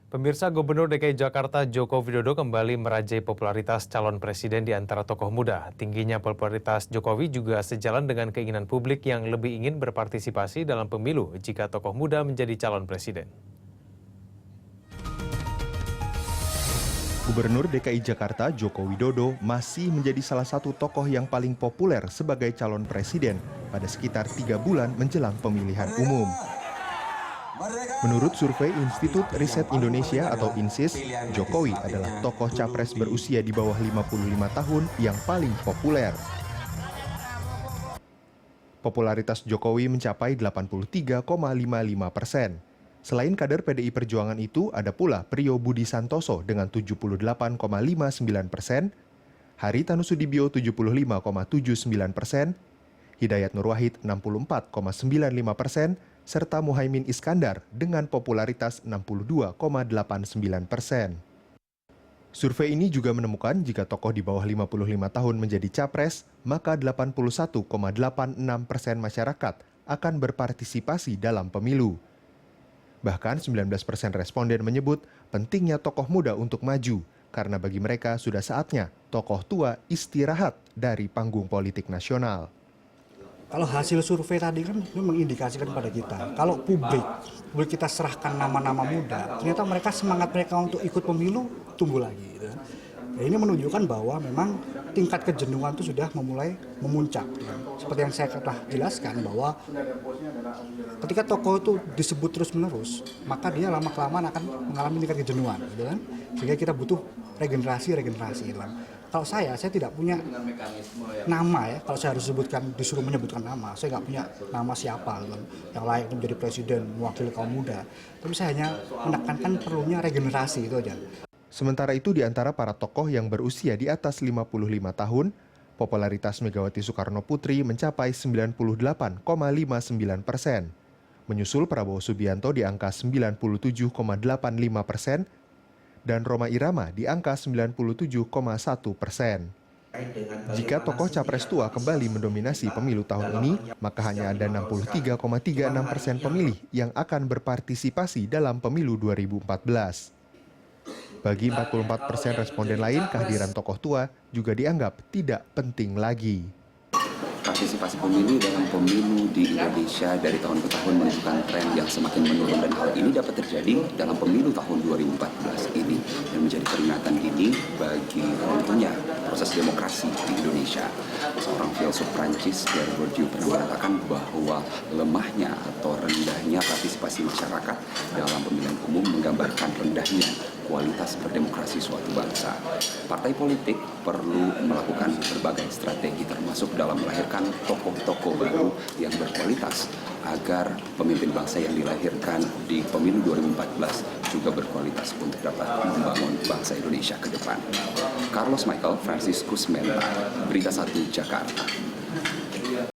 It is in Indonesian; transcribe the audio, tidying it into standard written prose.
Pemirsa Gubernur DKI Jakarta Joko Widodo kembali merajai popularitas calon presiden di antara tokoh muda. Tingginya popularitas Jokowi juga sejalan dengan keinginan publik yang lebih ingin berpartisipasi dalam pemilu jika tokoh muda menjadi calon presiden. Gubernur DKI Jakarta Joko Widodo masih menjadi salah satu tokoh yang paling populer sebagai calon presiden pada sekitar 3 bulan menjelang pemilihan umum. Menurut survei Institut Riset Indonesia atau INSIS, Jokowi adalah tokoh capres berusia di bawah 55 tahun yang paling populer. Popularitas Jokowi mencapai 83,55%. Selain kader PDI Perjuangan itu, ada pula Priyo Budi Santoso dengan 78,59%, Haritanu Sudibyo 75,79%, Hidayat Nur Wahid 64,95%, serta Muhaimin Iskandar dengan popularitas 62,89%. Survei ini juga menemukan jika tokoh di bawah 55 tahun menjadi capres, maka 81,86% masyarakat akan berpartisipasi dalam pemilu. Bahkan 19% responden menyebut pentingnya tokoh muda untuk maju, karena bagi mereka sudah saatnya tokoh tua istirahat dari panggung politik nasional. Kalau hasil survei tadi kan itu mengindikasikan pada kita, kalau publik kita serahkan nama-nama muda, ternyata semangat mereka untuk ikut pemilu tumbuh lagi. Gitu. Ya, ini menunjukkan bahwa memang tingkat kejenuhan itu sudah memulai memuncak. Ya. Seperti yang saya telah jelaskan bahwa ketika tokoh itu disebut terus-menerus, maka dia lama-kelamaan akan mengalami tingkat kejenuhan. Gitu kan? Sehingga kita butuh regenerasi. Gitu kan? Kalau saya tidak punya nama ya. Kalau saya harus disuruh menyebutkan nama, saya nggak punya nama siapa gitu, yang layak untuk menjadi presiden, mewakili kaum muda. Tapi saya hanya menekankan perlunya regenerasi itu aja. Sementara itu di antara para tokoh yang berusia di atas 55 tahun, popularitas Megawati Soekarno Putri mencapai 98,59%. Menyusul Prabowo Subianto di angka 97,85%, dan Rhoma Irama di angka 97,1%. Jika tokoh capres tua kembali mendominasi pemilu tahun ini, maka hanya ada 63,36% pemilih yang akan berpartisipasi dalam pemilu 2014. Bagi 44% responden lain, kehadiran tokoh tua juga dianggap tidak penting lagi. Partisipasi pemilih dalam pemilu di Indonesia dari tahun ke tahun menunjukkan tren yang semakin menurun, dan hal ini dapat terjadi dalam pemilu tahun 2014 ini dan menjadi peringatan dini bagi runtuhnya proses demokrasi di Indonesia. Seorang filsuf Prancis, Pierre Bourdieu, pernah mengatakan bahwa lemahnya atau rendahnya partisipasi masyarakat dalam pemilihan umum menggambarkan rendahnya kualitas berdemokrasi suatu bangsa. Partai politik perlu melakukan berbagai strategi termasuk dalam melahirkan tokoh-tokoh baru yang berkualitas agar pemimpin bangsa yang dilahirkan di pemilu 2014 juga berkualitas untuk dapat membangun bangsa Indonesia ke depan. Carlos Michael Franciscus Menta, Berita 1, Jakarta.